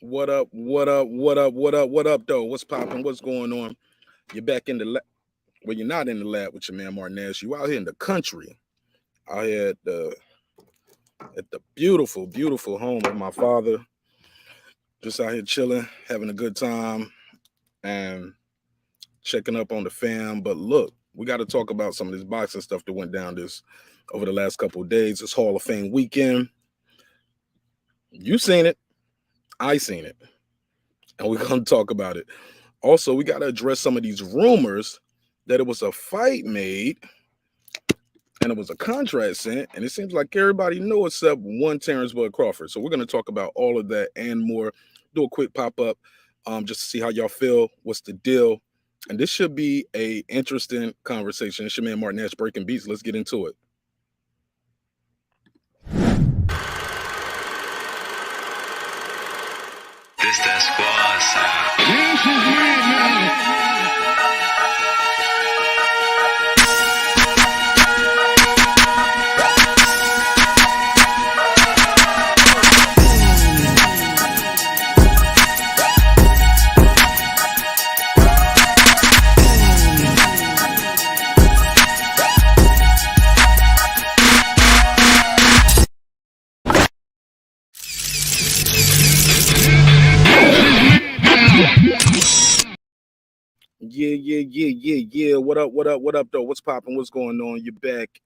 What up? What up? What up? What up? What up, though? What's popping? What's going on? You're back in the lab. Well, you're not in the lab with your man Marq Nash. You out here in the country. Out here at the beautiful, beautiful home of my father. Just out here chilling, having a good time, and checking up on the fam. But look, we got to talk about some of this boxing stuff that went down this over the last couple of days. This Hall of Fame weekend. You seen it. I seen it. And we're going to talk about it. Also, we got to address some of these rumors that it was a fight made and it was a contract sent, and it seems like everybody knew except one Terence Crawford. So we're going to talk about all of that and more. Do a quick pop-up just to see how y'all feel. What's the deal? And this should be a interesting conversation. It's your man Marq Nash breaking beats. Let's get into it. This that squad sound. This is madness. Yeah. What up, though? What's popping? What's going on? You're back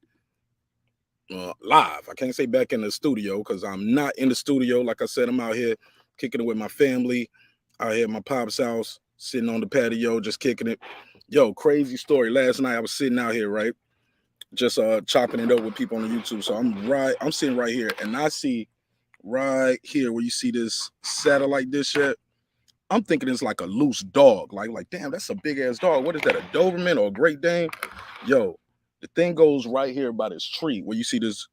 live. I can't say back in the studio because I'm not in the studio. Like I said, I'm out here kicking it with my family. Out here at my pop's house, sitting on the patio, just kicking it. Yo, crazy story. Last night I was sitting out here, right? Just chopping it up with people on the YouTube. So I'm sitting right here, and I see right here where you see this satellite dish at. I'm thinking it's like a loose dog. Like, damn, that's a big ass dog. What is that? A Doberman or a Great Dane? Yo, the thing goes right here by this tree where you see this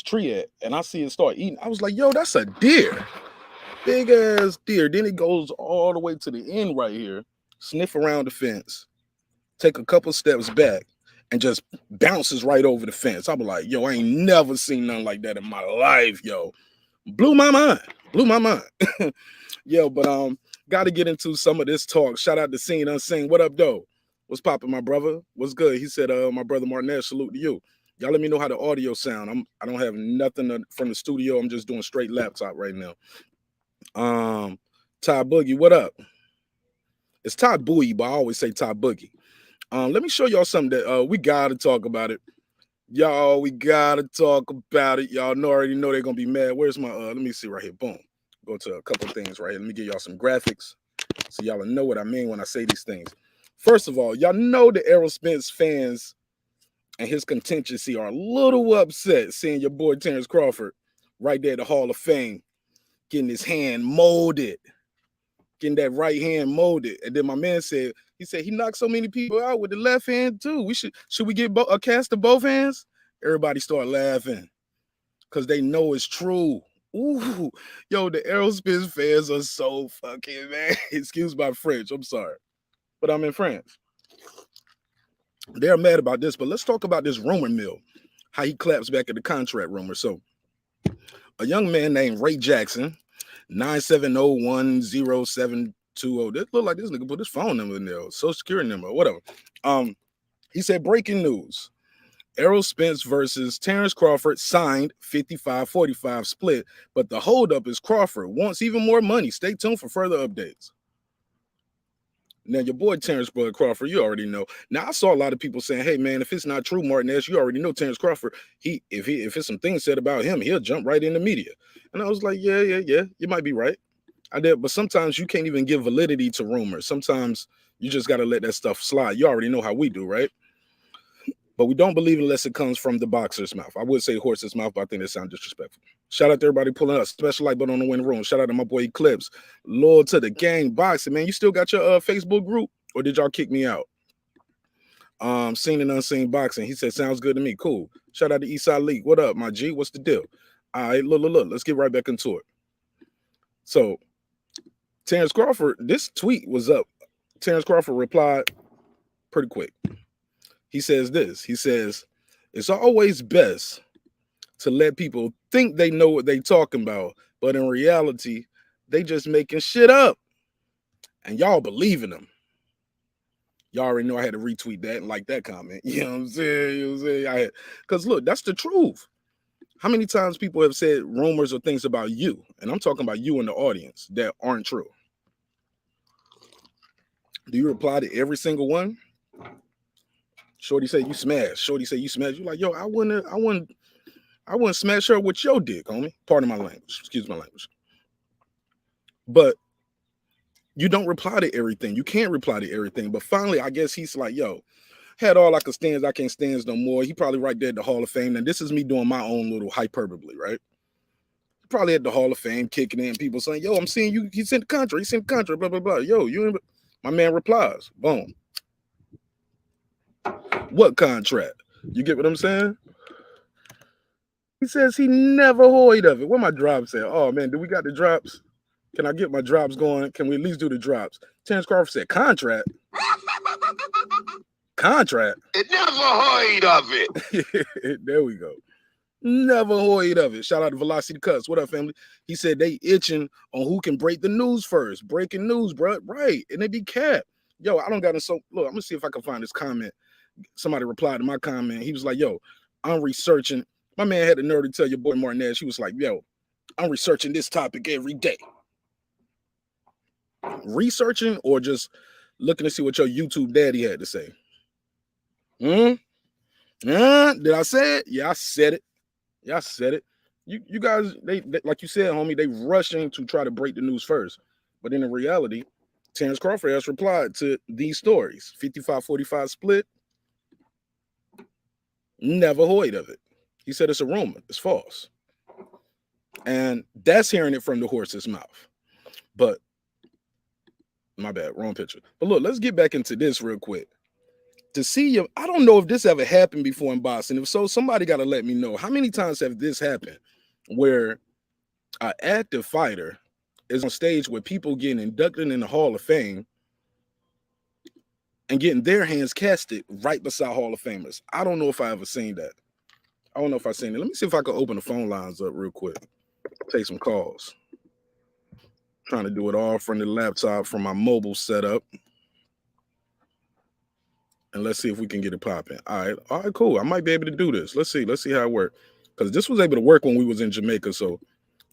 tree at, and I see it start eating. I was like, yo, that's a deer. Big ass deer. Then it goes all the way to the end right here, sniff around the fence, take a couple steps back, and just bounces right over the fence. I was like, yo, I ain't never seen nothing like that in my life, yo. Blew my mind. Yo, but got to get into some of this talk. Shout out to Seen Unseen. What up, though? What's popping, my brother? What's good? He said, my brother Marq Nash, salute to you. Y'all let me know how the audio sound. I don't have nothing from the studio. I'm just doing straight laptop right now. Todd Boogie, what up? It's Todd Bowie, but I always say Todd Boogie. Let me show y'all something that we gotta talk about it. Y'all, we gotta talk about it. Y'all already know they're gonna be mad. Where's my let me see right here. Boom. Go to a couple things right here. Let me give y'all some graphics so y'all know what I mean when I say these things. First of all, y'all know the Errol Spence fans and his contingency are a little upset seeing your boy Terence Crawford right there at the Hall of Fame getting his hand molded, getting that right hand molded. And then my man said, he knocked so many people out with the left hand too. Should we get a cast of both hands? Everybody start laughing because they know it's true. Ooh, yo, the Errol Spence fans are so fucking mad. Excuse my French. I'm sorry, but I'm in France. They're mad about this, but let's talk about this rumor mill. How he claps back at the contract rumor. So, a young man named Ray Jackson, 9701072. This look like this nigga put his phone number in there, social security number, or whatever. He said, breaking news. Errol Spence versus Terence Crawford signed 55-45 split, but the holdup is Crawford wants even more money. Stay tuned for further updates. Now, your boy Terence Crawford, you already know. Now, I saw a lot of people saying, hey, man, if it's not true, Marq Nash, you already know Terence Crawford. If it's some things said about him, he'll jump right in the media. And I was like, yeah, you might be right. I did, but sometimes you can't even give validity to rumors. Sometimes you just got to let that stuff slide. You already know how we do, right? But we don't believe unless it comes from the boxer's mouth. I would say horse's mouth, but I think that sounds disrespectful. Shout out to everybody pulling up. Special like button on the win room. Shout out to my boy Eclipse. Loyal to the gang boxing, man. You still got your Facebook group, or did y'all kick me out? Seen and Unseen Boxing. He said, sounds good to me. Cool. Shout out to Eastside League. What up, my G? What's the deal? All right, look. Let's get right back into it. So, Terence Crawford, this tweet was up. Terence Crawford replied pretty quick. He says this. He says, it's always best to let people think they know what they talking about But in reality, they just making shit up. And y'all believing them. Y'all already know I had to retweet that and like that comment. You know what I'm saying? You know what I'm saying? Because look, that's the truth. How many times people have said rumors or things about you, and I'm talking about you in the audience, that aren't true? Do you reply to every single one? Shorty say you smash. Shorty say you smash. You like, yo, I wouldn't smash her with your dick, homie. Pardon my language. Excuse my language. But you don't reply to everything. You can't reply to everything. But finally, I guess he's like, yo, had all I could stands, I can't stands no more. He probably right there at the Hall of Fame. And this is me doing my own little hyperbole, right? Probably at the Hall of Fame, kicking in, people saying, yo, I'm seeing you. He's in the country. He's in the country, blah, blah, blah. Yo, my man replies, boom. What contract? You get what I'm saying? He says he never hoid of it. Where my drops at? Oh, man, do we got the drops? Can I get my drops going? Can we at least do the drops? Terence Crawford said, contract? Contract? It never heard of it. There we go. Never hoid of it. Shout out to Velocity Cuts. What up, family? He said they itching on who can break the news first. Breaking news, bro. Right. And they be capped. Yo, I don't got to. So look, I'm gonna see if I can find this comment. Somebody replied to my comment. He was like, yo, I'm researching. My man had the nerve to tell your boy Marq Nash. He was like, yo, I'm researching this topic every day. Researching or just looking to see what your YouTube daddy had to say? Did I say it? Yeah, I said it. Yeah, I said it. You guys, they like you said, homie, they rushing to try to break the news first. But in reality, Terence Crawford has replied to these stories. 55-45 split. Never hoid of it. He said it's a rumor. It's false. And that's hearing it from the horse's mouth. But my bad, wrong picture. But look, let's get back into this real quick. To see you, I don't know if this ever happened before in boxing. If so, somebody got to let me know. How many times have this happened where an active fighter is on stage with people getting inducted in the Hall of Fame and getting their hands casted right beside Hall of Famers? I don't know if I ever seen that. I don't know if I've seen it. Let me see if I can open the phone lines up real quick. Take some calls. Trying to do it all from the laptop from my mobile setup. And let's see if we can get it popping. All right, cool. I might be able to do this. Let's see how it works. Because this was able to work when we was in Jamaica. So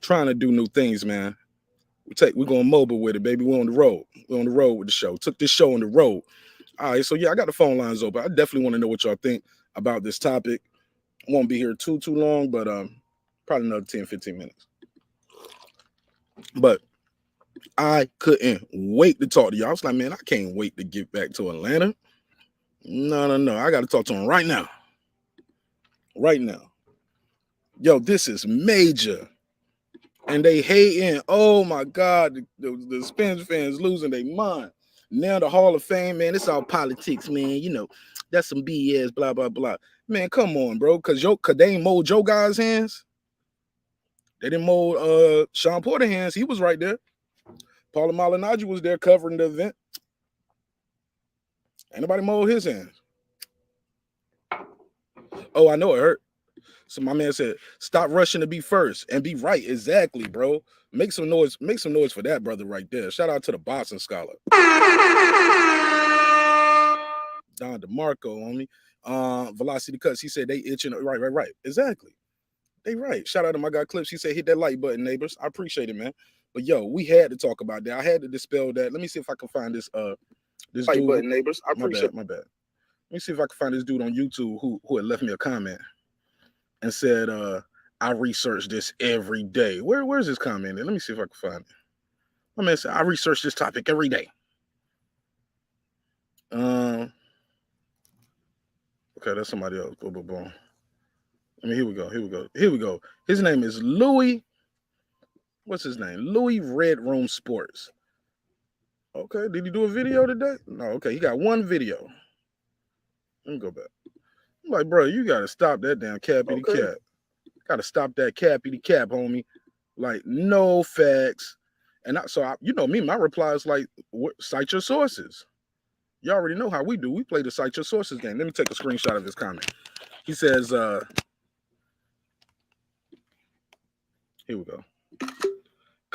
trying to do new things, man. We're going mobile with it, baby. We're on the road. We're on the road with the show. Took this show on the road. All right, so yeah, I got the phone lines open. I definitely want to know what y'all think about this topic. I won't be here too long, but probably another 10, 15 minutes. But I couldn't wait to talk to y'all. I was like, man, I can't wait to get back to Atlanta. No. I got to talk to him right now. Right now. Yo, this is major. And they hating. Oh, my God. The Spence fans losing their mind. Now the Hall of Fame, man, it's all politics, man. You know, that's some BS, blah, blah, blah. Man, come on, bro. Because they ain't mold Joe Guy's hands. They didn't mold Sean Porter's hands. He was right there. Paula Malignaggi was there covering the event. Ain't nobody mold his hands. Oh, I know it hurt. So my man said, stop rushing to be first and be right. Exactly, bro. Make some noise. Make some noise for that brother right there. Shout out to the Boston Scholar. Don DeMarco on me. Velocity Cuts. He said they itching. Right. Exactly. They right. Shout out to my guy Clips. He said hit that like button, neighbors. I appreciate it, man. But yo, we had to talk about that. I had to dispel that. Let me see if I can find this this like dude. Button, neighbors. I appreciate my bad. Let me see if I can find this dude on YouTube who had left me a comment and said, I research this every day. Where's this comment? Let me see if I can find it. My man said, I research this topic every day. Okay, that's somebody else. Boom. I mean, here we go. His name is Louis. What's his name? Louis Red Room Sports. Okay, did he do a video today? No, okay, he got one video. Let me go back. I'm like, bro, you gotta stop that damn cappity cap. Gotta stop that cappity cap, homie. Like, no facts. And you know me, my reply is like, cite your sources. You already know how we do. We play the cite your sources game. Let me take a screenshot of his comment. He says, here we go.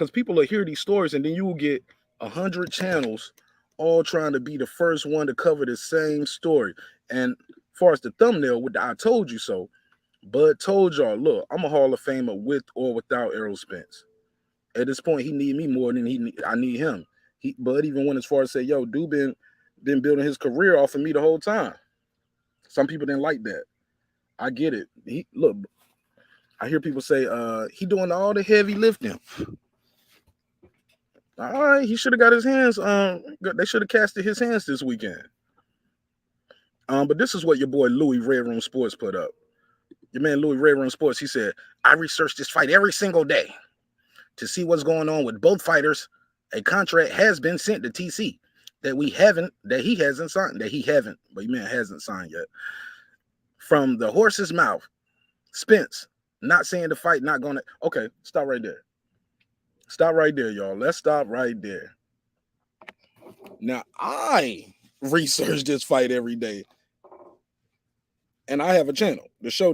because people will hear these stories and then you will get 100 channels all trying to be the first one to cover the same story. And as far as the thumbnail with the I told you so, Bud told y'all, look, I'm a Hall of Famer with or without Errol Spence. At this point, he need me more than I need him. Bud even went as far as say, yo, dude been building his career off of me the whole time. Some people didn't like that. I get it. Look, I hear people say he doing all the heavy lifting. All right, he should have got his hands. They should have casted his hands this weekend. But this is what your boy Louis Red Room Sports put up. Your man Louis Red Room Sports, he said, I research this fight every single day to see what's going on with both fighters. A contract has been sent to TC that he hasn't signed, but he man hasn't signed yet. From the horse's mouth, Spence, not saying the fight, not gonna. Okay, stop right there. Stop right there, y'all. Let's stop right there. Now, I research this fight every day. And I have a channel to show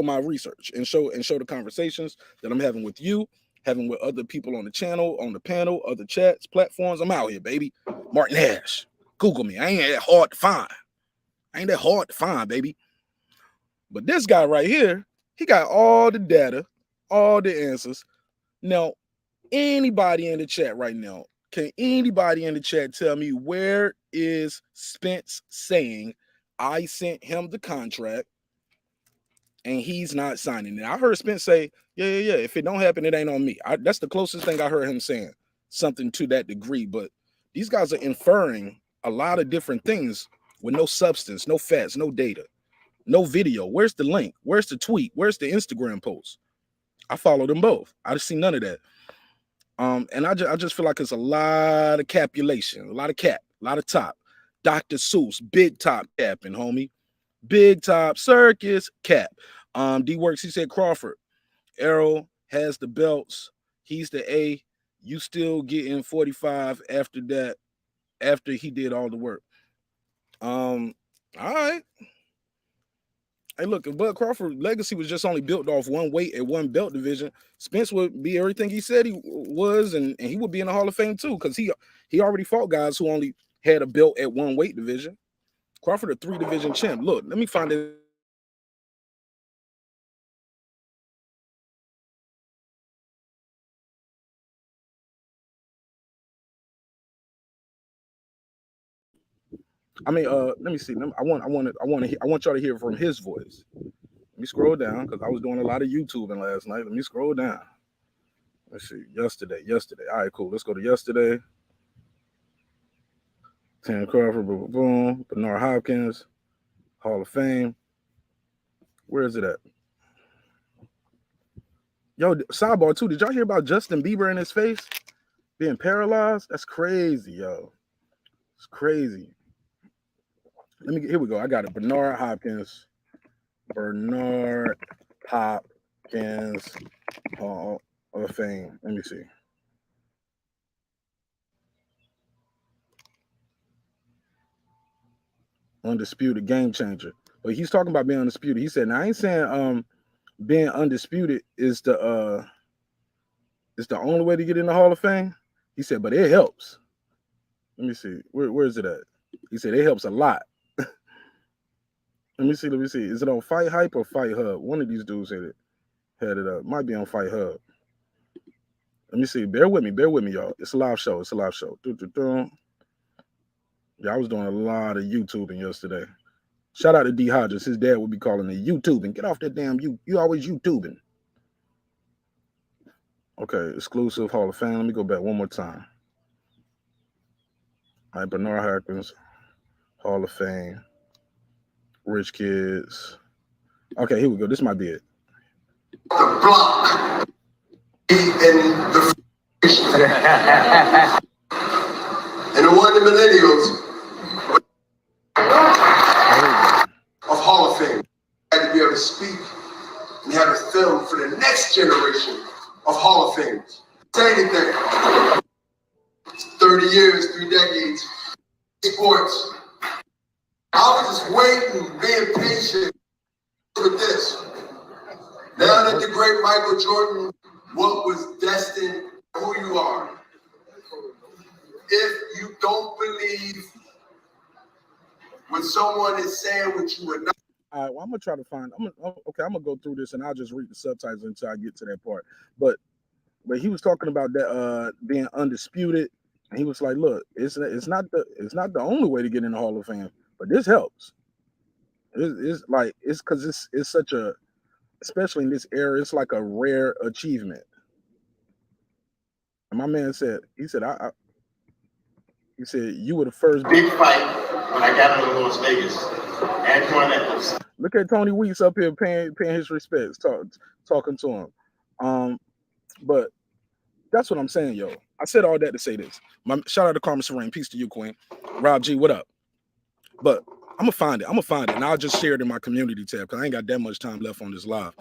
my research and show the conversations that I'm having with you, having with other people on the channel, on the panel, other chats, platforms. I'm out here, baby. Marq Nash. Google me. I ain't that hard to find. Baby. But this guy right here, he got all the data, all the answers. Now, anybody in the chat right now, can anybody in the chat tell me where is Spence saying I sent him the contract and he's not signing it? I heard Spence say, yeah. If it don't happen, it ain't on me. That's the closest thing I heard him saying, something to that degree. But these guys are inferring a lot of different things with no substance, no facts, no data, no video. Where's the link? Where's the tweet? Where's the Instagram post? I follow them both. I just see none of that. And I just feel like it's a lot of capulation, a lot of cap, a lot of top. Dr. Seuss, big top capping, homie. Big top circus cap. D Works, he said Crawford. Errol has the belts. He's the A. You still getting 45 after that, after he did all the work. All right. Hey, look, if Bud Crawford's legacy was just only built off one weight at one belt division, Spence would be everything he said he was, and he would be in the Hall of Fame too, because he already fought guys who only had a belt at one weight division. Crawford a 3-division champ. Look, let me find it. I mean, let me see. I want y'all to hear from his voice. Let me scroll down because I was doing a lot of YouTubing last night. Let me scroll down. Let's see. Yesterday. All right, cool. Let's go to yesterday. Terence Crawford, boom, boom. Bernard Hopkins, Hall of Fame. Where is it at? Yo, sidebar too. Did y'all hear about Justin Bieber in his face being paralyzed? That's crazy, yo. It's crazy. Here we go. I got it. Bernard Hopkins, Hall of Fame. Let me see. Undisputed game changer. But he's talking about being undisputed. He said, now I ain't saying being undisputed is the only way to get in the Hall of Fame. He said, but it helps. Let me see. Where is it at? He said it helps a lot. Let me see. Is it on Fight Hype or Fight Hub? One of these dudes had it up. Might be on Fight Hub. Let me see. Bear with me, y'all. It's a live show. Yeah, I was doing a lot of YouTubing yesterday. Shout out to D Hodges. His dad would be calling it YouTubing. Get off that damn you always YouTubing. Okay, exclusive Hall of Fame. Let me go back one more time. All right, Bernard Hopkins, Hall of Fame. Rich Kids. Okay, here we go. This might be it. The block and the one of the millennials of Hall of Fame had to be able to speak and have a film for the next generation of Hall of Fame. Say anything. 30 years, 3 decades, sports. I was just waiting, being patient with this. Now that the great Michael Jordan, what was destined, who he believe when someone is saying what you would not. All right, well, I'm gonna try to find. I'm gonna go through this and I'll just read the subtitles until I get to that part. But he was talking about that being undisputed, and he was like, "Look, it's not the only way to get in the Hall of Fame, but this helps. It's because it's such a, especially in this era, it's like a rare achievement." And my man said, he said you were the first big fight when I got into Las Vegas. And look at Tony Weeks up here paying his respects, talking to him. But that's what I'm saying, yo. I said all that to say this. Shout out to Carmen Serene. Peace to you, Queen. Rob G, what up? But I'm gonna find it, and I'll just share it in my community tab because I ain't got that much time left on this live.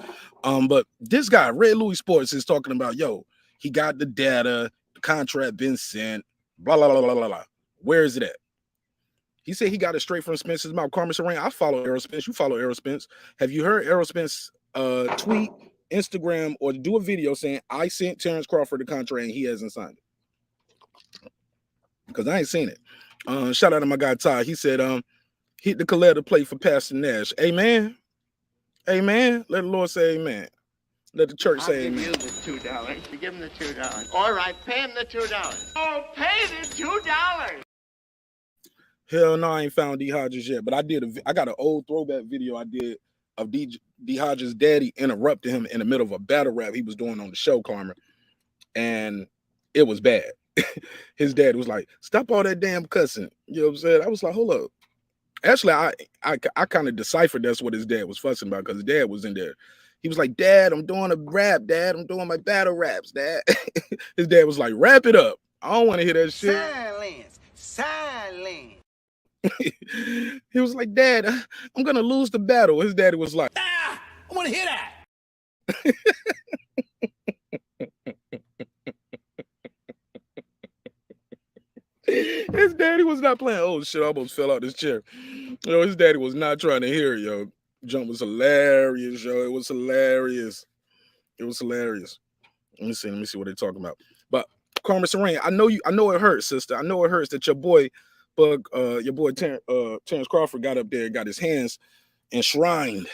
But this guy, Red Louis Sports, is talking about, yo, he got the data, the contract been sent, blah blah blah blah blah blah. Where is it at? He said he got it straight from Spence's mouth. Carmen Serene, I follow Errol Spence. You follow Errol Spence. Have you heard Errol Spence tweet, Instagram, or do a video saying I sent Terence Crawford the contract and he hasn't signed it? Because I ain't seen it. Shout out to my guy Ty. He said, hit the Coletta play for Pastor Nash. Amen. Amen. Let the Lord say amen. Let the church say amen. I'll give you the $2. You give him the $2. All right, pay him the $2. Oh, pay the $2. Hell no, I ain't found D. Hodges yet, but I got an old throwback video I did of D. Hodges' daddy interrupted him in the middle of a battle rap he was doing on the show, Karma, and it was bad. His dad was like, "Stop all that damn cussing." You know what I'm saying? I was like, "Hold up." Actually, I kind of deciphered that's what his dad was fussing about because his dad was in there. He was like, "Dad, I'm doing a rap, Dad. I'm doing my battle raps, Dad." His dad was like, "Wrap it up. I don't want to hear that shit." Silence. He was like, "Dad, I'm gonna lose the battle." His daddy was like, I want to hear that. His daddy was not playing. Oh shit, I almost fell out this chair. Yo, his daddy was not trying to hear it, yo. Jump was hilarious, yo. It was hilarious. It was hilarious. Let me see what they're talking about. But Carmen Serene, I know it hurts, sister. I know it hurts that your boy Terence Crawford got up there and got his hands enshrined.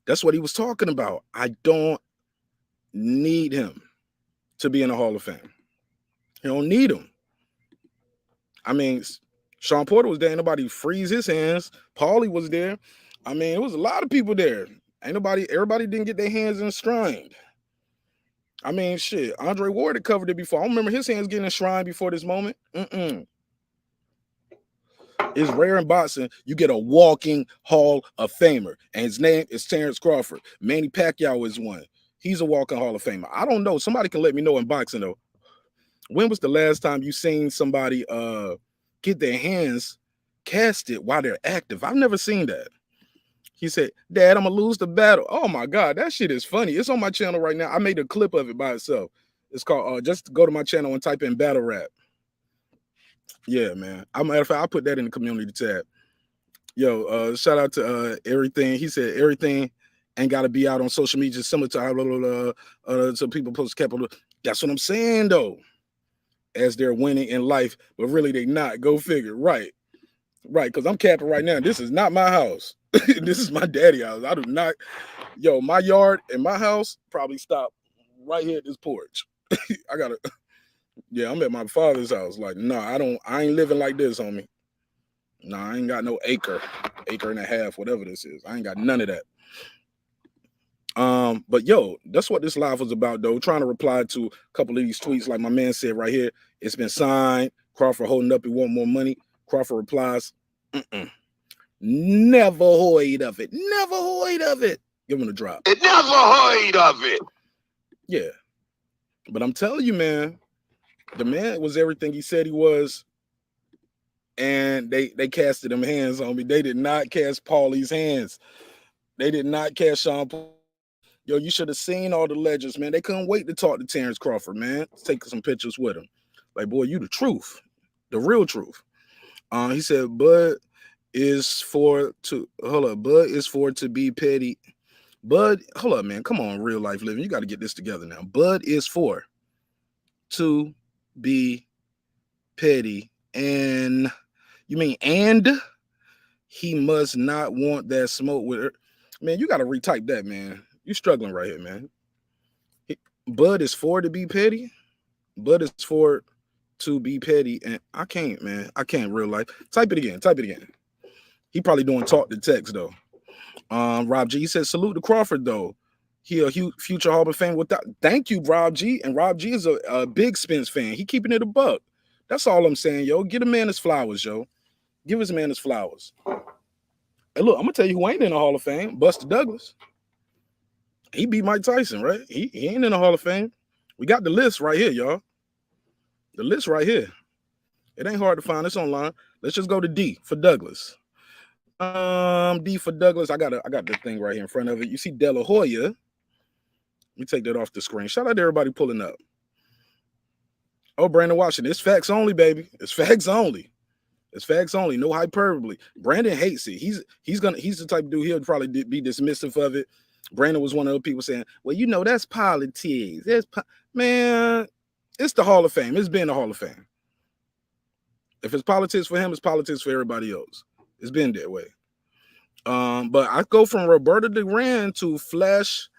That's what he was talking about. I don't need him to be in the Hall of Fame. You don't need him. I mean, Sean Porter was there. Ain't nobody freeze his hands. Paulie was there. I mean, it was a lot of people there. Everybody didn't get their hands enshrined. I mean, shit. Andre Ward had covered it before. I don't remember his hands getting enshrined before this moment. It's rare in boxing. You get a walking Hall of Famer, and his name is Terence Crawford. Manny Pacquiao is one. He's a walking Hall of Famer. I don't know. Somebody can let me know in boxing, though. When was the last time you seen somebody get their hands casted while they're active? I've never seen that. He said, "Dad, I'm going to lose the battle." Oh, my God. That shit is funny. It's on my channel right now. I made a clip of it by itself. It's called, just go to my channel and type in battle rap. Yeah, man. As a matter of fact, I put that in the community tab. Yo, shout out to everything. He said everything ain't got to be out on social media, similar to how so people post capital. That's what I'm saying, though. As they're winning in life, but really they not. Go figure. Right. Because I'm capping right now. This is not my house. This is my daddy's house. I do not. Yo, my yard and my house probably stop right here at this porch. Yeah, I'm at my father's house. Like, no, I ain't living like this, homie. No, I ain't got no acre and a half, whatever this is. I ain't got none of that. But yo, that's what this live was about, though. Trying to reply to a couple of these tweets, like my man said right here. It's been signed. Crawford holding up. He want more money. Crawford replies, "Never heard of it. Never heard of it." Give him a drop. It never heard of it. Yeah, but I'm telling you, man, the man was everything he said he was, and they casted him hands on me. They did not cast Paulie's hands. They did not cast Sean Paul. Yo, you should have seen all the legends, man. They couldn't wait to talk to Terence Crawford, man. Take some pictures with him. Like, boy, you the truth, the real truth. He said, Bud is for to be petty. Bud, hold up, man. Come on, real life living. You got to get this together now. Bud is for to be petty And you mean and he must not want that smoke with her. Man, you got to retype that, man. You struggling right here, man. Bud is for to be petty. Bud is for to be petty, and I can't, man. I can't real life. Type it again. Type it again. He probably doing talk to text though. Rob G. He said salute to Crawford though. He a future Hall of Fame without. Thank you, Rob G. And Rob G is a big Spence fan. He keeping it a buck. That's all I'm saying, yo. Get a man his flowers, yo. Give his man his flowers. And look, I'm gonna tell you who ain't in the Hall of Fame. Buster Douglas. He beat Mike Tyson, right? He ain't in the Hall of Fame. We got the list right here, y'all. The list right here. It ain't hard to find. It's online. Let's just go to D for Douglas. D for Douglas. I got the thing right here in front of it. You see De La Hoya. Let me take that off the screen. Shout out to everybody pulling up. Oh, Brandon Washington. It's facts only, baby. It's facts only. It's facts only. No hyperbole. Brandon hates it. He's the type of dude, he'll probably be dismissive of it. Brandon was one of those people saying, well, you know, that's politics. Man, it's the Hall of Fame. It's been the Hall of Fame. If it's politics for him, it's politics for everybody else. It's been that way. But I go from Roberto Duran to the Flash,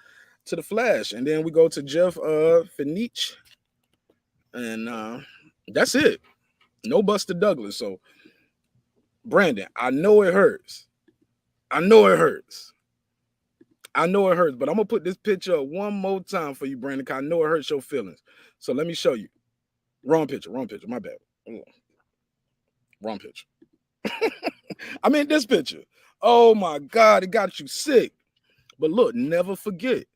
and then we go to Jeff Finich, and that's it. No Buster Douglas. So, Brandon, I know it hurts. I know it hurts, but I'm gonna put this picture up one more time for you, Brandon, because I know it hurts your feelings. So let me show you. Wrong picture. My bad. Wrong picture. I mean this picture. Oh my God, it got you sick. But look, never forget.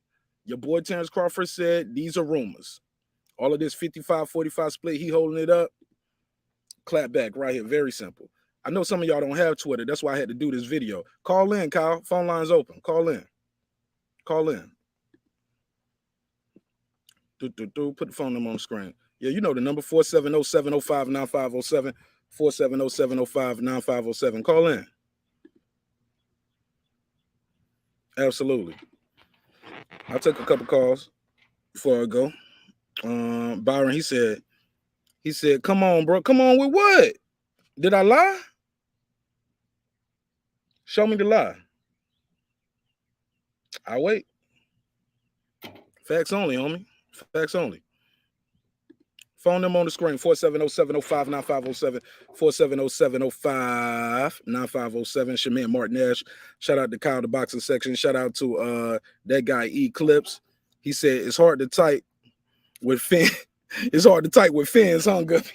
Your boy Terence Crawford said these are rumors. All of this 55-45 split, he holding it up. Clap back right here. Very simple. I know some of y'all don't have Twitter. That's why I had to do this video. Call in, Kyle. Phone line's open. Call in. Put the phone number on the screen. Yeah, you know the number 470-705-9507. 470-705-9507. Call in. Absolutely. I'll take a couple calls before I go. Byron, he said, come on, bro. Come on with what? Did I lie? Show me the lie. I'll wait. Facts only, homie. Facts only. Phone number on the screen, 470-705-9507, 470-705-9507. Shaman Marq Nash. Shout out to Kyle, the boxing section. Shout out to that guy, Eclipse. He said, it's hard to type with fins. It's hard to type with fins, huh, Guppy?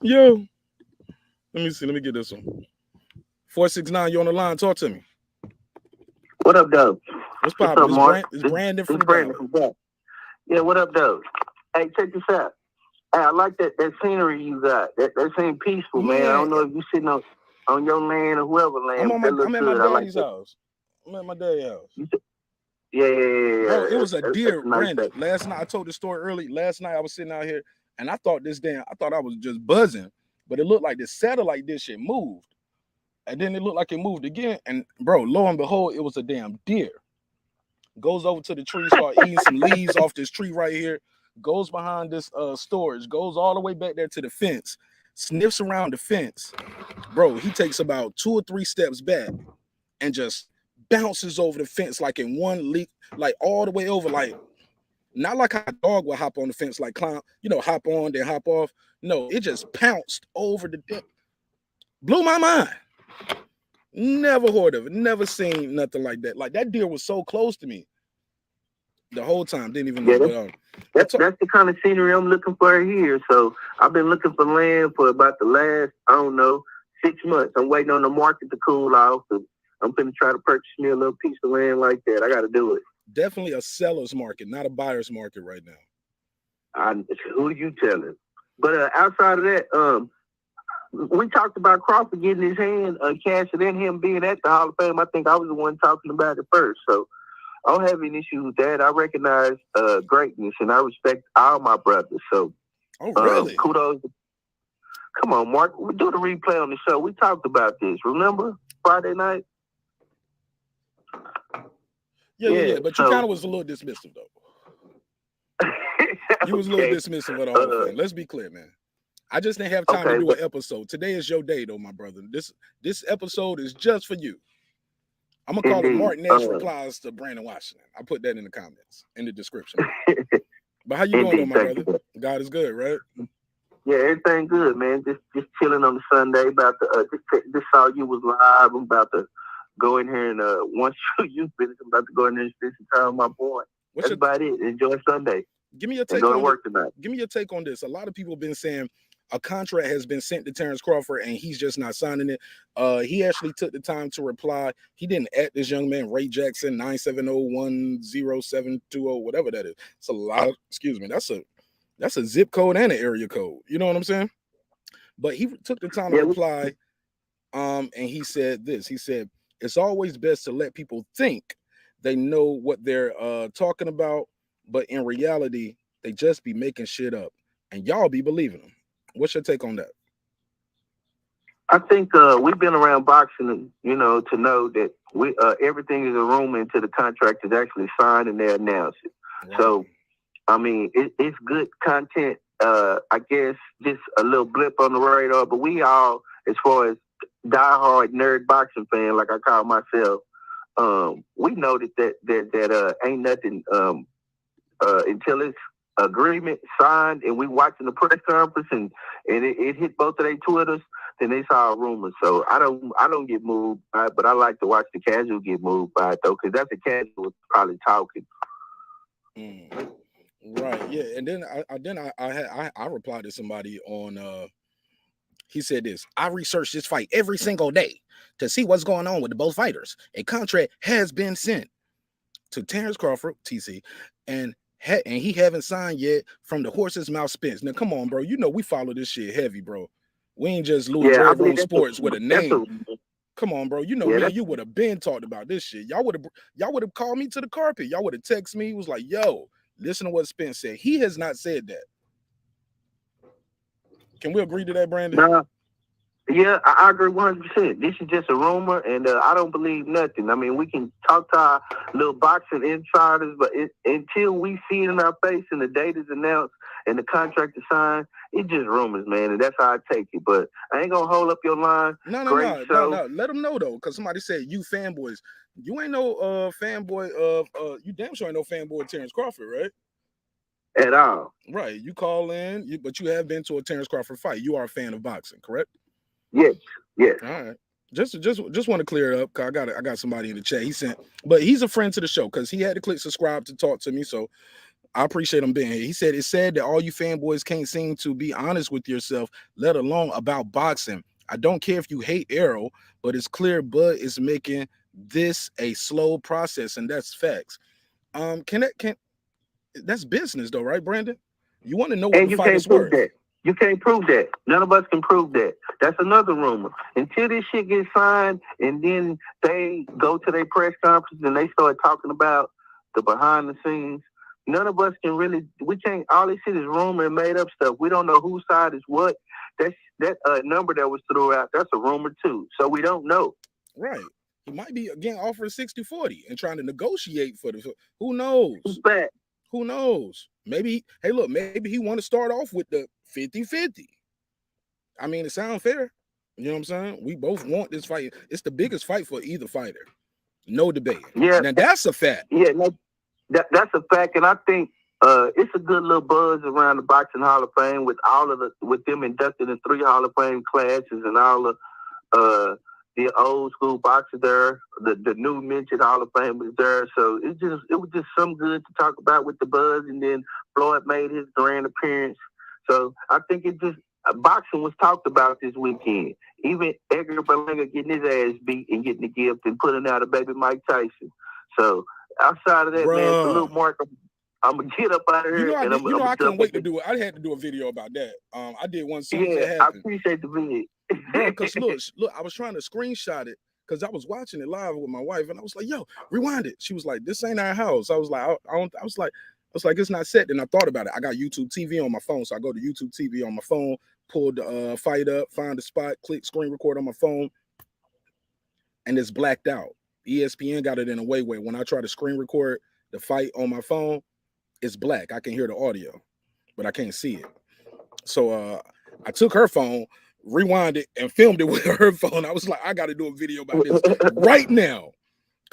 Yo. Let me see. Let me get this one. 469, you on the line. Talk to me. What up, Doug? What's poppin'? It's Brandon from Dallas. Yeah, what up, Doug? Hey, check this out. Hey, I like that scenery you got. That seems peaceful, man. I don't know if you sitting on your land or whoever land. I'm at my daddy's house. I'm at my daddy's house. Yeah. Bro, it was a deer, Brandon. Nice. Last night, I told the story early. Last night, I was sitting out here, and I thought I was just buzzing, but it looked like this satellite dish shit moved. And then it looked like it moved again. And, bro, lo and behold, it was a damn deer. Goes over to the tree, start eating some leaves off this tree right here, goes behind this storage, goes all the way back there to the fence, sniffs around the fence. Bro, he takes about 2 or 3 steps back and just bounces over the fence like in one leap, like all the way over, like not like how a dog would hop on the fence, like climb, hop on, then hop off. No, it just pounced over the deck. Blew my mind. Never heard of it. Never seen nothing like that. Like that deer was so close to me the whole time. Didn't even know. That's the kind of scenery I'm looking for here. So I've been looking for land for about the last, 6 months. I'm waiting on the market to cool off. So I'm going to try to purchase me a little piece of land like that. I got to do it. Definitely a seller's market, not a buyer's market right now. Who you telling? But outside of that, we talked about Crawford getting his hand cashing in, him being at the Hall of Fame. I think I was the one talking about it first. So I don't have any issue with that. I recognize greatness and I respect all my brothers. So really? Kudos. Come on, Mark. We do the replay on the show. We talked about this. Remember Friday night? Yeah. But you kind of was a little dismissive though. You was a little dismissive of the Hall of Fame. Let's be clear, man. I just didn't have time to do an episode. Today is your day, though, my brother. This episode is just for you. I'm gonna call it Marq Nash replies to Brandon Washington. I put that in the comments, in the description. But how you doing, though, my brother? God is good, right? Yeah, everything good, man. Just chilling on the Sunday. About to just saw you was live. I'm about to go in here and once you finish, I'm about to go in there and spend some time with my boy. That's about it. Enjoy Sunday. Give me your take on work tonight. Give me your take on this. A lot of people have been saying a contract has been sent to Terence Crawford and he's just not signing it. He actually took the time to reply. He didn't at this young man, Ray Jackson, 970100720, whatever that is. It's a lot. Excuse me. That's a zip code and an area code. You know what I'm saying? But he took the time to reply. And he said this. He said, it's always best to let people think they know what they're talking about, but in reality, they just be making shit up. And y'all be believing them. What's your take on that? I think we've been around boxing, to know that everything is a rumor until the contract is actually signed and they announce it. Right. So, I mean, it's good content. I guess just a little blip on the radar, but we all, as far as diehard nerd boxing fan, like I call myself, we know that ain't nothing until it's agreement signed and we watching the press conference and it hit both of their Twitters, then it's all rumors. So I don't get moved by it, but I like to watch the casual get moved by it though, because that's a casual probably talking. Right, yeah. And then I replied to somebody on he said this: I researched this fight every single day to see what's going on with the both fighters. A contract has been sent to Terence Crawford, TC, and he haven't signed yet from the horse's mouth Spence. Now, come on, bro. You know we follow this shit heavy, bro. We ain't just Louis Red Room Sports with a name. Come on, bro. You know me and you would have been talked about this shit. Y'all would have called me to the carpet. Y'all would have texted me. He was like, yo, listen to what Spence said. He has not said that. Can we agree to that, Brandon? Nah. Yeah, I agree 100%. This is just a rumor, and I don't believe nothing. I mean, we can talk to our little boxing insiders, but until we see it in our face and the date is announced and the contract is signed, it's just rumors, man, and that's how I take it. But I ain't gonna hold up your line. No. Let them know though, because somebody said you fanboys. You ain't no fanboy of you damn sure ain't no fanboy of Terence Crawford, right? At all. Right. You call in, but you have been to a Terence Crawford fight. You are a fan of boxing, correct? Yes. All right. Just want to clear it up. Cause I got somebody in the chat. But he's a friend to the show because he had to click subscribe to talk to me. So I appreciate him being here. He said it's sad that all you fanboys can't seem to be honest with yourself, let alone about boxing. I don't care if you hate Errol, but it's clear Bud is making this a slow process, and that's facts. That's business though, right, Brandon? You want to know what the fight is worth. You can't prove that. None of us can prove that. That's another rumor. Until this shit gets signed and then they go to their press conference and they start talking about the behind the scenes, none of us can really, we can't, all this shit is rumor and made up stuff. We don't know whose side is what. That number that was thrown out, that's a rumor too. So we don't know. Right. He might be, again, offering 60-40 and trying to negotiate for who knows? Who's back? Who knows? Maybe he want to start off with the 50-50. I mean, it sounds fair. You know what I'm saying? We both want this fight. It's the biggest fight for either fighter. No debate. Yeah. Now, that's a fact. Yeah, no, that's a fact. And I think it's a good little buzz around the Boxing Hall of Fame with with them inducted in 3 Hall of Fame classes and all of the old school boxers there, the new mentioned Hall of Fame was there. So it was just some good to talk about with the buzz. And then Floyd made his grand appearance. So I think boxing was talked about this weekend. Even Edgar Berlanga getting his ass beat and getting the gift and putting out a baby Mike Tyson. So outside of that, man, for little Mark, I'm gonna get up out of here. I couldn't wait to do it. I had to do a video about that. I did one soon as it happened. I appreciate the video. Bro, because look, I was trying to screenshot it because I was watching it live with my wife, and I was like, "Yo, rewind it." She was like, "This ain't our house." I was like, I was like, "It's not set." Then I thought about it. I got YouTube TV on my phone, so I go to YouTube TV on my phone, pull the fight up, find the spot, click screen record on my phone, and it's blacked out. ESPN got it in a way where when I try to screen record the fight on my phone, it's black. I can hear the audio. but I can't see it. So I took her phone, rewound it, and filmed it with her phone. I was like, I got to do a video about this right now.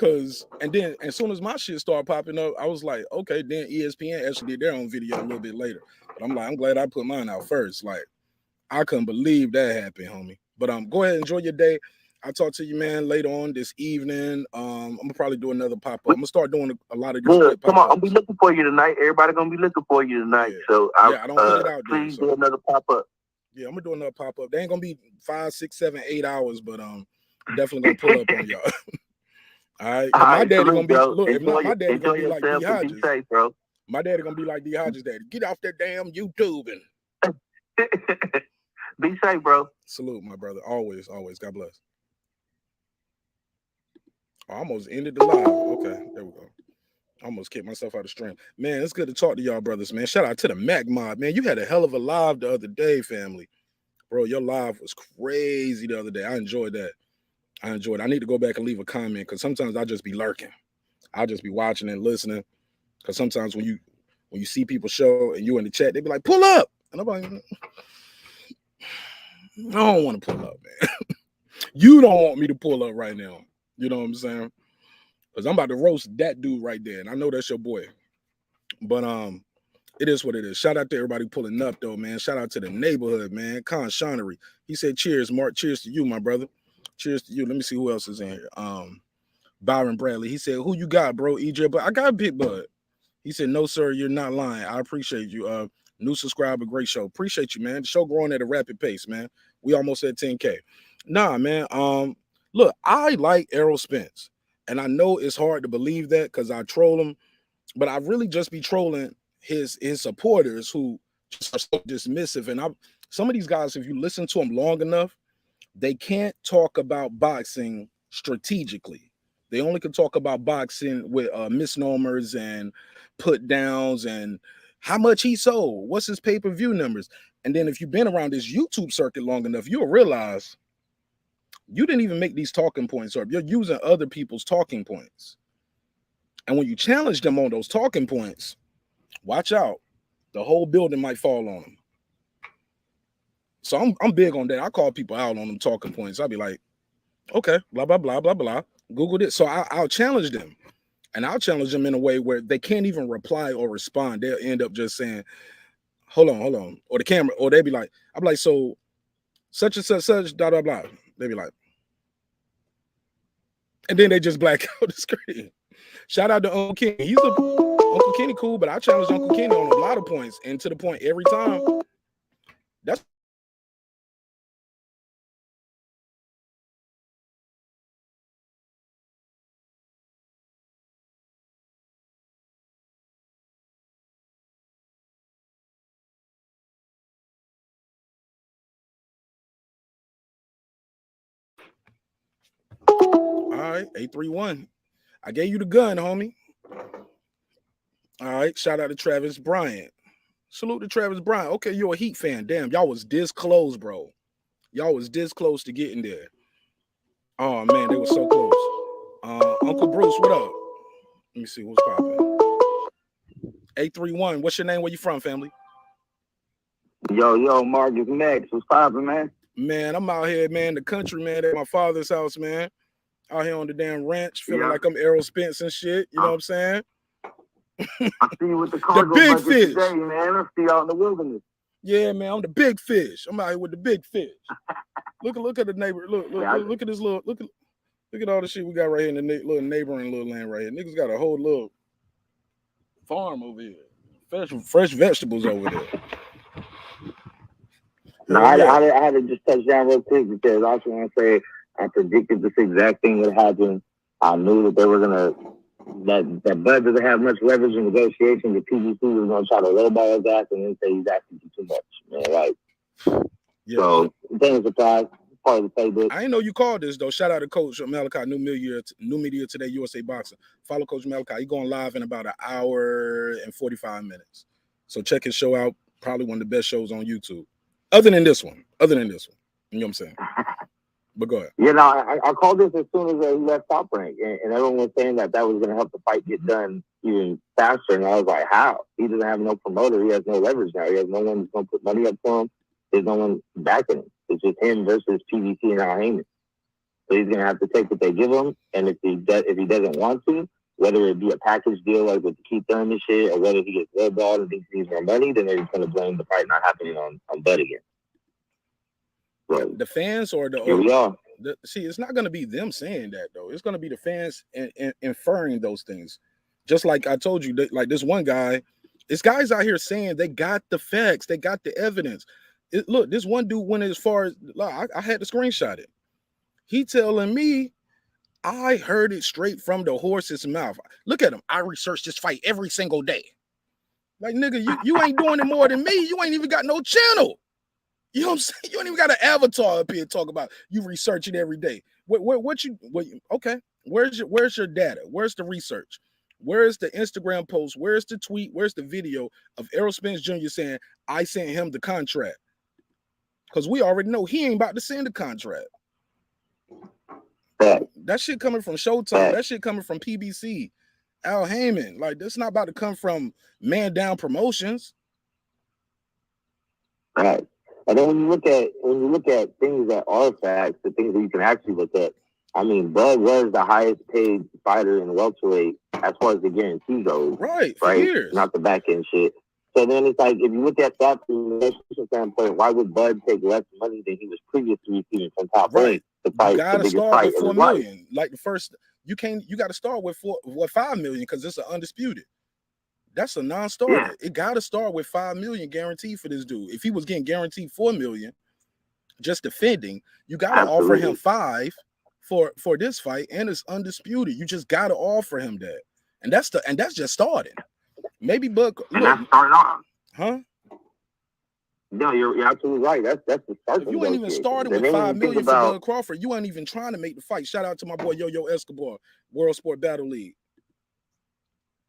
And then as soon as my shit started popping up, I was like, okay, then ESPN actually did their own video a little bit later. But I'm like, I'm glad I put mine out first. Like, I couldn't believe that happened, homie. But go ahead, enjoy your day. I'll talk to you, man, later on this evening. I'm gonna probably do another pop-up. I'm gonna start doing a lot of these quick Come pop-ups. on, I'll be looking for you tonight. Everybody gonna be looking for you tonight. Yeah. So I don't put it out there. Please do another pop-up. Yeah, I'm gonna do another pop-up. They ain't gonna be 5, 6, 7, 8 hours, but definitely gonna pull up on y'all. All right. My daddy gonna be look, if not, my daddy gonna be like D Hodges. Be safe, bro. My daddy gonna be like D Hodges' daddy. Get off that damn YouTube and be safe, bro. Salute, my brother. Always, always. God bless. I almost ended the live. Okay, there we go. Almost kicked myself out of stream. Man, it's good to talk to y'all, brothers, man. Shout out to the Mac Mob, man. You had a hell of a live the other day, family. Bro, your live was crazy the other day. I enjoyed that. I need to go back and leave a comment because sometimes I'll just be lurking. I'll just be watching and listening. Because sometimes when you see people show and you in the chat, they be like, pull up. And I'm like, I don't want to pull up, man. You don't want me to pull up right now. You know what I'm saying? Because I'm about to roast that dude right there. And I know that's your boy. But it is what it is. Shout out to everybody pulling up, though, man. Shout out to the neighborhood, man. Con Shonery. He said, cheers, Mark. Cheers to you, my brother. Cheers to you. Let me see who else is in here. Byron Bradley. He said, who you got, bro? EJ, but I got Big Bud. He said, no, sir, you're not lying. I appreciate you. New subscriber, great show. Appreciate you, man. The show growing at a rapid pace, man. We almost at 10K. Nah, man. Look, I like Errol Spence. And I know it's hard to believe that because I troll him, but I really just be trolling his supporters who just are so dismissive. And some of these guys, if you listen to them long enough, they can't talk about boxing strategically. They only can talk about boxing with misnomers and put downs and how much he sold, what's his pay-per-view numbers. And then if you've been around this YouTube circuit long enough, you'll realize you didn't even make these talking points up. You're using other people's talking points. And when you challenge them on those talking points, watch out. The whole building might fall on them. So I'm big on that. I call people out on them talking points. I'll be like, okay, blah, blah, blah, blah, blah. Google it. So I'll challenge them. And I'll challenge them in a way where they can't even reply or respond. They'll end up just saying, hold on. Or the camera, or they'll be like, I'm like, so such and such, blah, blah, blah. They be like, and then they just black out the screen. Shout out to Uncle Kenny. Uncle Kenny cool, but I challenged Uncle Kenny on a lot of points, and to the point every time. That's all right. 831. I gave you the gun, homie. All right. Shout out to Travis Bryant. Salute to Travis Bryant. Okay, you're a Heat fan. Damn, y'all was this close, bro. Y'all was this close to getting there. Oh man, they were so close. Uncle Bruce, what up? Let me see what's popping. 831. What's your name? Where you from, family? Yo, Mark, it's Max. What's popping, man? Man, I'm out here, man, the country, man, at my father's house, man. Out here on the damn ranch, feeling like I'm Errol Spence and shit. You know what I'm saying? I see you with the cargo big fish today, man. I see you out in the wilderness. Yeah, man, I'm the big fish. I'm out here with the big fish. Look at the neighbor. Look at this little. Look at all the shit we got right here in the little neighboring little land right here. Niggas got a whole little farm over here. Fresh vegetables over there. No, I had to just touch down real quick because I also want to say I predicted this exact thing would happen. I knew that they were gonna that Bud doesn't have much leverage in negotiation. The PBC was gonna try to lowball his ass and then say he's asking for too much, man. Like, yeah. So things surprise. Part of the playbook. I didn't know you called this though. Shout out to Coach Malachi, New Media Today, USA Boxing. Follow Coach Malachi. He's going live in about an hour and 45 minutes. So check his show out. Probably one of the best shows on YouTube. Other than this one. You know what I'm saying? But go ahead. You know, I called this as soon as he left Top Rank, and everyone was saying that was going to help the fight get done, even faster. And I was like, how? He doesn't have no promoter. He has no leverage now. He has no one who's going to put money up to him. There's no one backing him. It's just him versus PBC and Al Heyman. So he's going to have to take what they give him. And if he doesn't want to, whether it be a package deal like with the Keith Thurman shit, or whether he gets lowballed and thinks he needs more money, then they're just going to blame the fight not happening on Bud again. So, the fans or the here we are. See, it's not going to be them saying that, though. It's going to be the fans inferring those things. Just like I told you, like this one guy, this guy's out here saying they got the facts, they got the evidence. Look, this one dude went as far as, I had to screenshot it. He telling me, I heard it straight from the horse's mouth. Look at him. I research this fight every single day. Like, nigga, you ain't doing it more than me. You ain't even got no channel. You know what I'm saying? You ain't even got an avatar up here talk about you research it every day. Okay. Where's your data? Where's the research? Where's the Instagram post? Where's the tweet? Where's the video of Errol Spence Jr. saying, I sent him the contract? Because we already know he ain't about to send the contract. That shit coming from Showtime. That shit coming from PBC. Al Heyman. Like, that's not about to come from Man Down Promotions. Right. And then when you look at things that are facts, the things that you can actually look at, I mean, Bud was the highest paid fighter in welterweight as far as the guarantee goes. Right, for years. Not the back end shit. So then it's like, if you look at that from a standpoint, why would Bud take less money than he was previously receiving from Top Rank? You gotta start with $4 million. Like the first, you got to start with $5 million because it's an undisputed. That's a non-starter. Yeah. It got to start with $5 million guaranteed for this dude. If he was getting guaranteed $4 million, just defending, you got to offer him $5 for this fight, and it's undisputed. You just got to offer him that, and that's just starting. Maybe Buck. That's starting off, huh? No, you're absolutely right. That's the start. If you ain't even started with $5 million for Bud Crawford, you ain't even trying to make the fight. Shout out to my boy Yo-Yo Escobar, World Sport Battle League.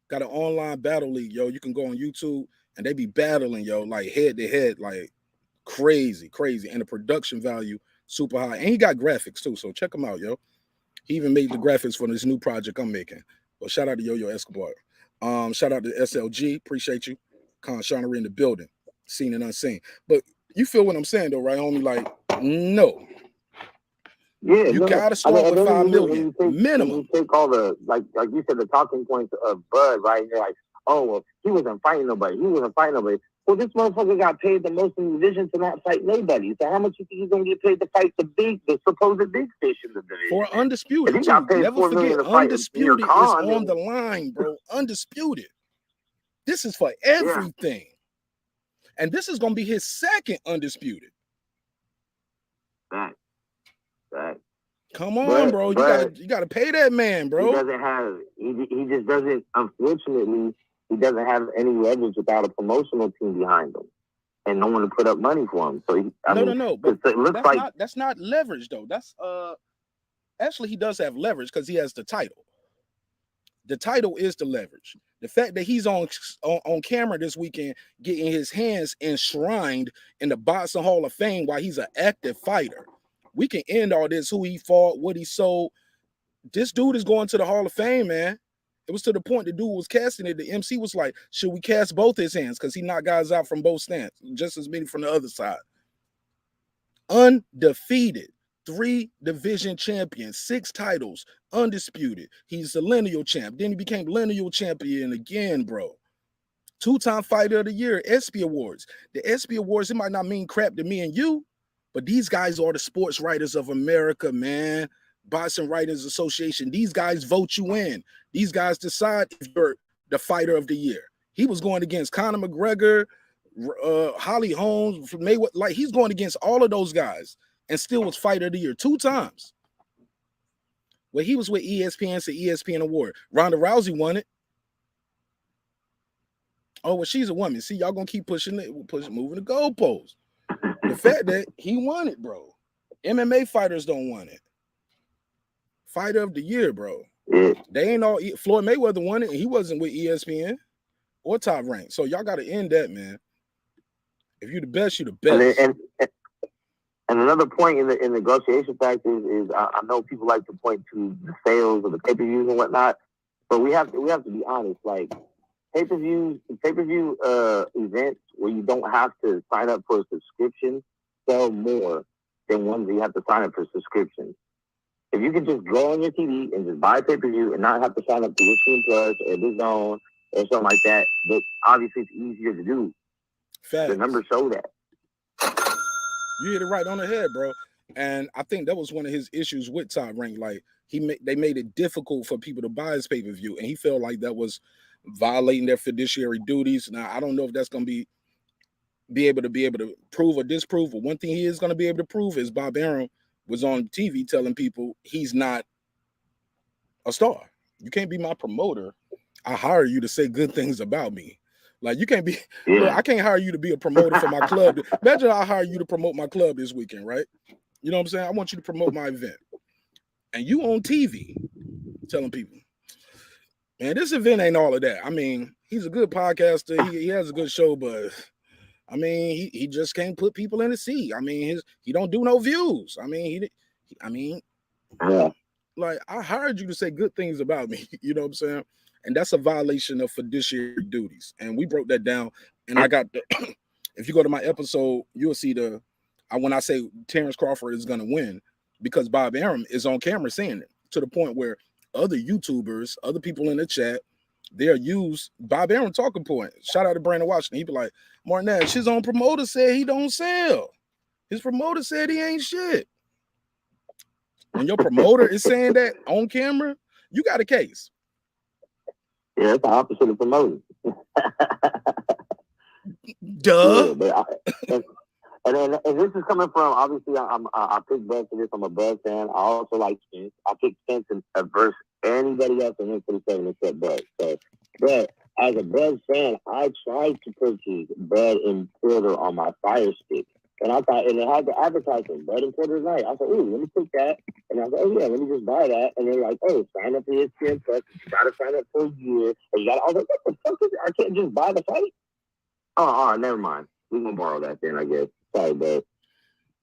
Got an online battle league, yo. You can go on YouTube and they be battling, yo, like head to head, like crazy. And the production value super high. And he got graphics too, so check him out, yo. He even made the graphics for this new project I'm making. Well, shout out to Yo-Yo Escobar. Shout out to SLG. Appreciate you. Conshonery in the building. Seen and unseen. But you feel what I'm saying, though, right, homie? Like, no. Yeah, you gotta start with $5 million minimum. You take all the like you said, the talking points of Bud, right? And you're like, oh well, he wasn't fighting nobody. Well, this motherfucker got paid the most in the division to not fight nobody. So how much you think he's gonna get paid to fight the supposed big fish in the division? For undisputed. Never forget, undisputed is on the line, bro. Undisputed. This is for everything. Yeah. And this is gonna be his second undisputed. Right. Come on, bro. You gotta pay that man, bro. He just doesn't, unfortunately, he doesn't have any leverage without a promotional team behind him and no one to put up money for him. So no. But it looks that's not leverage though. That's actually he does have leverage because he has the title. The title is the leverage. The fact that he's on camera this weekend getting his hands enshrined in the Boxing Hall of Fame while he's an active fighter. We can end all this, who he fought, what he sold. This dude is going to the Hall of Fame, man. It was to the point the dude was casting it. The MC was like, should we cast both his hands? Because he knocked guys out from both stands, just as many from the other side. Undefeated, 3 division champions, 6 titles, undisputed. He's the lineal champ. Then he became lineal champion again, bro. 2-time fighter of the year, ESPY Awards. The ESPY Awards, it might not mean crap to me and you, but these guys are the sports writers of America, man. Boxing Writers Association. These guys vote you in. These guys decide if you're the fighter of the year. He was going against Conor McGregor, Holly Holmes, Mayweather. Like, he's going against all of those guys and still was fighter of the year 2 times. Well, he was with ESPN, so ESPN award. Ronda Rousey won it. Oh, well, she's a woman. See, y'all gonna keep moving the goalposts. The fact that he won it, bro. MMA fighters don't want it. Fighter of the year, bro. They ain't all. Floyd Mayweather won it, and he wasn't with ESPN or Top Rank. So y'all got to end that, man. If you're the best, you're the best. And another point in the negotiation factors is I know people like to point to the sales of the pay-per-views and whatnot. But we have to be honest. Like pay-per-view events where you don't have to sign up for a subscription sell more than ones that you have to sign up for subscriptions. If you could just go on your TV and just buy pay-per-view and not have to sign up to ESPN Plus or The Zone or something like that, but obviously it's easier to do. Facts. The numbers show that. You hit it right on the head, bro. And I think that was one of his issues with Top Rank. Like they made it difficult for people to buy his pay-per-view, and he felt like that was violating their fiduciary duties. Now I don't know if that's going to be able to prove or disprove. But one thing he is going to be able to prove is Bob Arum was on TV telling people he's not a star. You can't be my promoter. I hire you to say good things about me. Like you can't be. Yeah. Look, I can't hire you to be a promoter for my club. Imagine I hire you to promote my club this weekend, right? You know what I'm saying? I want you to promote my event, and you on TV telling people, man, this event ain't all of that. I mean, he's a good podcaster. He has a good show, but I mean, he just can't put people in the seat. I mean, he don't do no views. I mean, Yeah. like I hired you to say good things about me. You know what I'm saying? And that's a violation of fiduciary duties. And we broke that down. And I got the, if you go to my episode, you'll see when I say Terence Crawford is going to win, because Bob Arum is on camera saying it, to the point where other YouTubers, other people in the chat, they'll use Bob Arum talking point. Shout out to Brandon Washington. He'd be like, Marq Nash, his own promoter said he don't sell. His promoter said he ain't shit. When your promoter is saying that on camera, you got a case. Yeah, it's the opposite of promoting. Duh. Yeah, and this is coming from, obviously, I picked Bud for this. I'm a Bud fan. I also like Spence. I picked Spence versus anybody else in 147 except Bud. So, but as a Bud fan, I tried to purchase Bud and Porter on my Fire Stick. And I thought, and it had the advertisement, Bud and Porter's Night. I said, ooh, let me click that. And I was like, oh, yeah, let me just buy that. And they're like, oh, sign up for ESPN Plus. You got to sign up for a year. And you got to, I was like, what the fuck is it? I can't just buy the fight? Oh, all right, never mind. We're going to borrow that then, I guess. Sorry, Bud.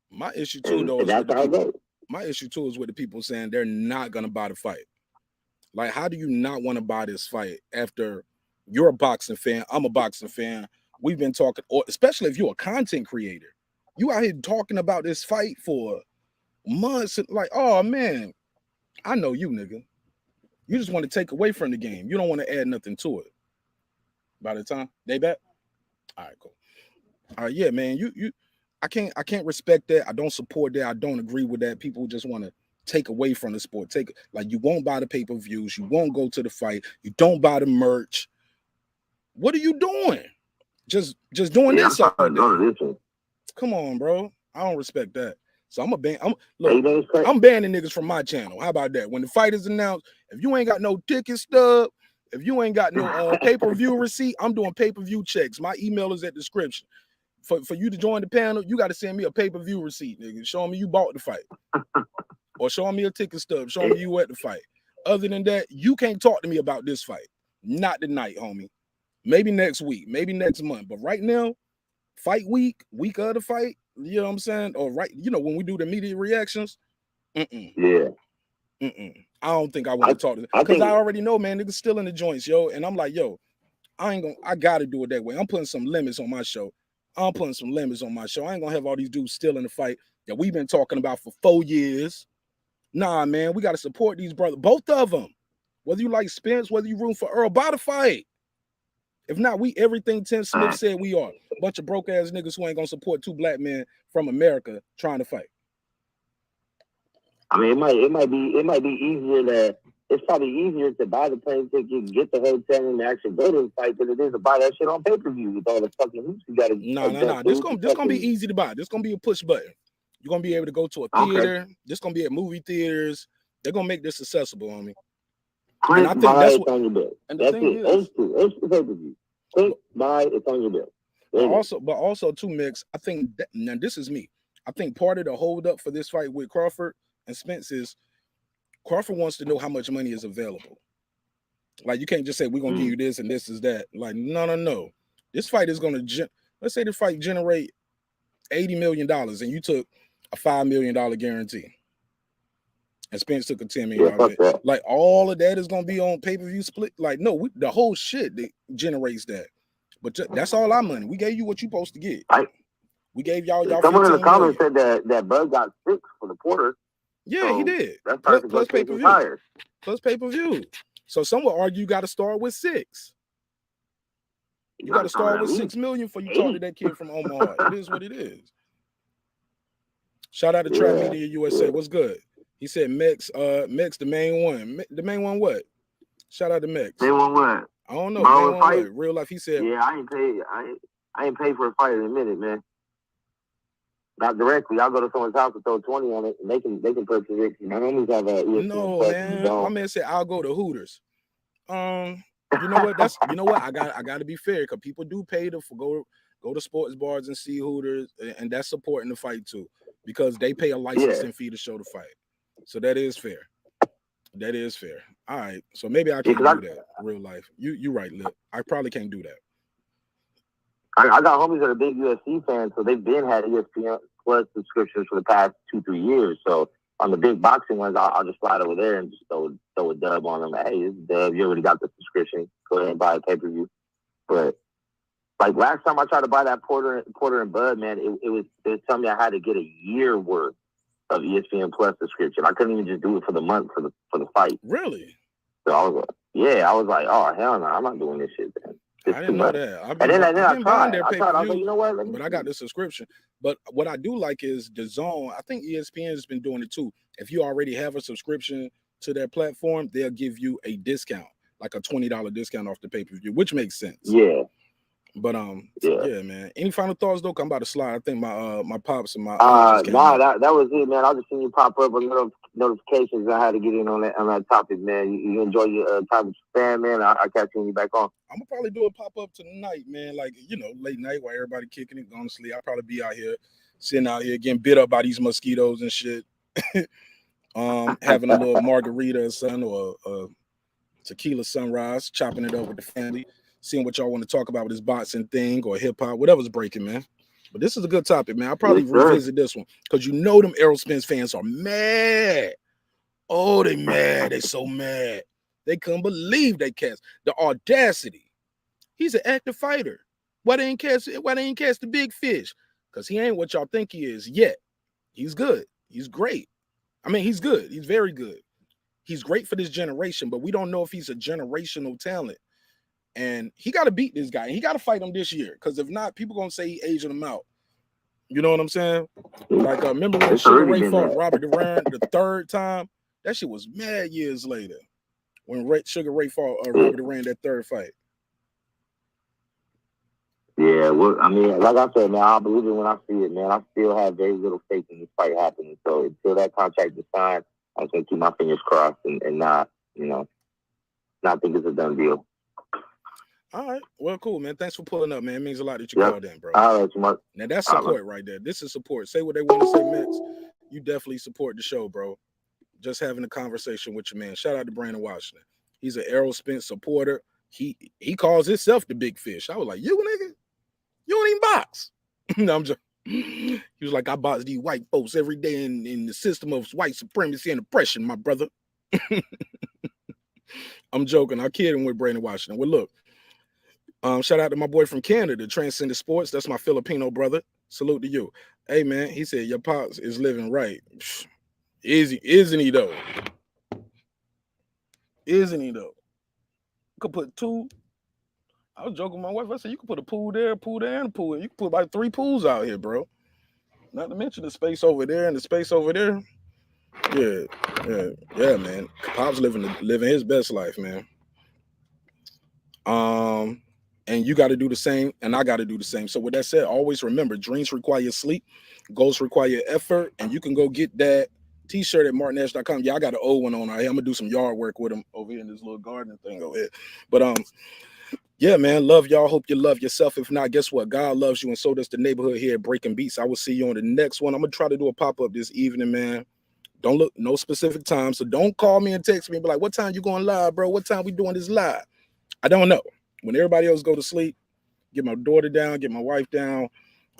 My issue, too, though, my issue, too, is with the people saying they're not going to buy the fight. Like, how do you not want to buy this fight after you're a boxing fan? I'm a boxing fan. We've been talking, or especially if you're a content creator. You out here talking about this fight for months. Like, oh, man, I know you, nigga. You just want to take away from the game. You don't want to add nothing to it. By the time they back? All right, cool. All right, yeah, man. I can't respect that. I don't support that. I don't agree with that. People just want to take away from the sport. You won't buy the pay-per-views. You won't go to the fight. You don't buy the merch. What are you doing? Just doing this all day. Come on, bro. I don't respect that. So I'm banning niggas from my channel. How about that? When the fight is announced, if you ain't got no ticket stub, if you ain't got no pay-per-view receipt, I'm doing pay-per-view checks. My email is at the description. For you to join the panel, you got to send me a pay-per-view receipt, nigga. Showing me you bought the fight. Or showing me a ticket stub, showing me you at the fight. Other than that, you can't talk to me about this fight. Not tonight, homie. Maybe next week, maybe next month. But right now, fight week of the fight, you know what I'm saying? Or when we do the media reactions, yeah. I don't think I want to talk to them. Because I already know, man, niggas still in the joints, yo. And I'm like, yo, I gotta do it that way. I'm putting some limits on my show. I ain't gonna have all these dudes still in the fight that we've been talking about for 4 years. Nah, man, we gotta support these brothers, both of them. Whether you like Spence, whether you root for Earl, buy the fight. If not, we everything Tim Smith said we are. Bunch of broke ass niggas who ain't gonna support two black men from America trying to fight. I mean, it might be easier it's probably easier to buy the plane ticket, get the hotel, and actually go to the fight than it is to buy that shit on pay-per-view with all the fucking hoops you gotta. No. This gonna be easy to buy. This gonna be a push button. You're gonna be able to go to a theater. Okay. This gonna be at movie theaters. They're gonna make this accessible on me. And I think that's what on your bill. And that's it. It's the pay-per-view. Click, buy, it's on your bill. But also too, Mix, I think now this is me. I think part of the hold up for this fight with Crawford and Spence is Crawford wants to know how much money is available. Like, you can't just say we're gonna give you this and this is that. Like, no. This fight is gonna let's say the fight generate $80 million and you took a $5 million guarantee. And Spence took a $10 million bet. That. Like all of that is gonna be on pay-per-view split. Like, no, the whole shit that generates that. But that's all our money. We gave you what you supposed to get. We gave y'all someone in the 15 comments million. said that Bud got 6 for the Porter. Yeah, so he did. That's plus pay-per-view. Plus pay-per-view. So some would argue you got to start with 6. You got to start with 6 million for you talk to that kid from Omaha. It is what it is. Shout out to Trap Media USA. What's good? He said Mex, the main one. The main one what? Shout out to Mex. Main one what? I don't know. Main one fight? what? Real life. He said. Yeah, I ain't paid for a fight in a minute, man. Not directly. I'll go to someone's house and throw 20 on it, and they can purchase it. My homies have a ESPN. No, man. My man said I'll go to Hooters. You know what? I got to be fair, because people do pay to go to sports bars and see Hooters, and that's supporting the fight too, because they pay a licensing fee to show the fight. So that is fair. That is fair. All right. So maybe I can't do that in real life. You right, Lip. I probably can't do that. I got homies that are big UFC fans, so they've been had ESPN Plus subscriptions for the past 2-3 years. So on the big boxing ones, I'll just slide over there and just throw a dub on them. Hey, it's a dub. You already got the subscription. Go ahead and buy a pay-per-view. But like last time I tried to buy that Porter and Bud, man, it was telling me I had to get a year worth of ESPN Plus subscription. I couldn't even just do it for the month for the fight. Really? So I was like, oh hell no, I'm not doing this shit, man. I didn't know that. I've been buying their pay-per-view. I was like, you know what? But I got the subscription. But what I do like is the Zone. I think ESPN has been doing it too. If you already have a subscription to their platform, they'll give you a discount, like a $20 discount off the pay-per-view, which makes sense. Yeah. But yeah, man. Any final thoughts though? I'm about to slide. I think my pops and my that was it, man. I just seen you pop up with notifications. I had to get in on that topic, man. You enjoy your time with your fan, man. I catch you back on. I'm gonna probably do a pop up tonight, man. Like, late night while everybody kicking it, going to sleep. I'll probably be out here, sitting out here getting bit up by these mosquitoes and shit. Having a little margarita or something, or a tequila sunrise, chopping it up with the family. Seeing what y'all want to talk about with this boxing thing or hip hop, whatever's breaking, man. But this is a good topic, man. I'll probably revisit this one, because them Errol Spence fans are mad. Oh, they mad. They so mad. They couldn't believe they cast the audacity. He's an active fighter. Why they ain't cast the big fish? Because he ain't what y'all think he is yet. He's good. He's great. I mean, he's good. He's very good. He's great for this generation, but we don't know if he's a generational talent. And he got to beat this guy. He got to fight him this year, because if not, people going to say he aging him out. You know what I'm saying? Like, remember when Sugar Ray fought Robert Duran the third time? That shit was mad years later when Sugar Ray fought Robert Duran that third fight. Yeah, well, I mean, like I said, man, I believe it when I see it, man. I still have very little faith in this fight happening. So until that contract is signed, I'm going to keep my fingers crossed and not think it's a done deal. All right. Well, cool, man. Thanks for pulling up, man. It means a lot that you called in, bro. All right, Mark. Now, that's support right there. This is support. Say what they want to say, Max. You definitely support the show, bro. Just having a conversation with your man. Shout out to Brandon Washington. He's an Errol Spence supporter. He calls himself the big fish. I was like, you nigga, you don't even box. No, I'm just. He was like, I box these white folks every day in the system of white supremacy and oppression, my brother. I'm joking. I kid him with Brandon Washington. Well, look. Shout out to my boy from Canada, Transcendent Sports. That's my Filipino brother. Salute to you. Hey, man, he said your pops is living right. Isn't he, though? Isn't he, though? Could put 2. I was joking with my wife. I said, you could put a pool there, and a pool. You could put about 3 pools out here, bro. Not to mention the space over there and the space over there. Yeah, man. Pops living his best life, man. And you got to do the same, and I got to do the same. So with that said, always remember, dreams require sleep, goals require effort, and you can go get that t-shirt at marqnash.com. Yeah, I got an old one on out here. I'm gonna do some yard work with him over here in this little garden thing over here. But yeah, man, love y'all. Hope you love yourself. If not, guess what? God loves you, and so does the neighborhood here at Breaking Beats. I will see you on the next one. I'm gonna try to do a pop-up this evening, man. Don't look no specific time, so don't call me and text me and be like, what time you going live, bro? What time we doing this live? I don't know. When everybody else go to sleep, get my daughter down, get my wife down,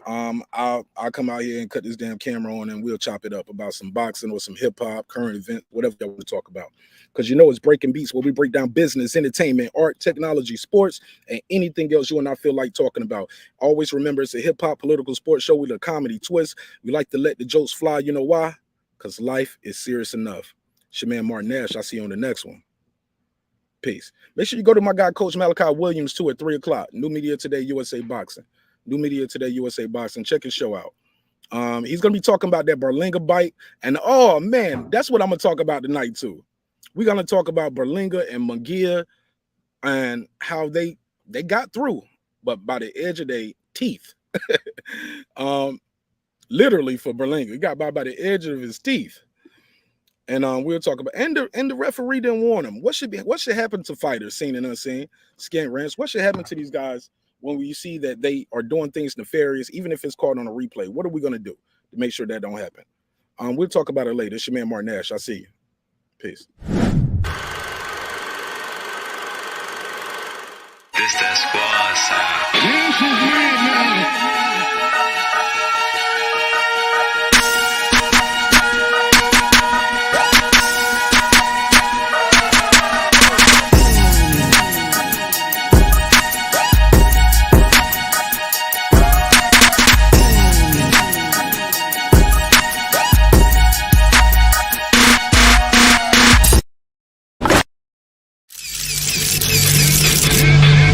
I'll come out here and cut this damn camera on, and we'll chop it up about some boxing or some hip hop, current event, whatever you want to talk about. Because you know it's Breaking Beats, where we break down business, entertainment, art, technology, sports, and anything else you and I feel like talking about. Always remember, it's a hip hop political sports show with a comedy twist. We like to let the jokes fly. You know why? Because life is serious enough. It's your man Marq Nash. I'll see you on the next one. Peace. Make sure you go to my guy, Coach Malachi Williams, too, at 3 o'clock. New Media Today, USA Boxing. New Media Today, USA Boxing. Check his show out. He's going to be talking about that Berlinga bite. And, oh, man, that's what I'm going to talk about tonight, too. We're going to talk about Berlinga and Munguia and how they got through, but by the edge of their teeth. Literally for Berlinga. He got by the edge of his teeth. And we'll talk about and the referee didn't warn him. What should happen to fighters, seen and unseen? Scant rants. What should happen to these guys when we see that they are doing things nefarious, even if it's caught on a replay? What are we going to do to make sure that don't happen? We'll talk about it later. It's your man Marq Nash. I'll see you. Peace. This that squad side.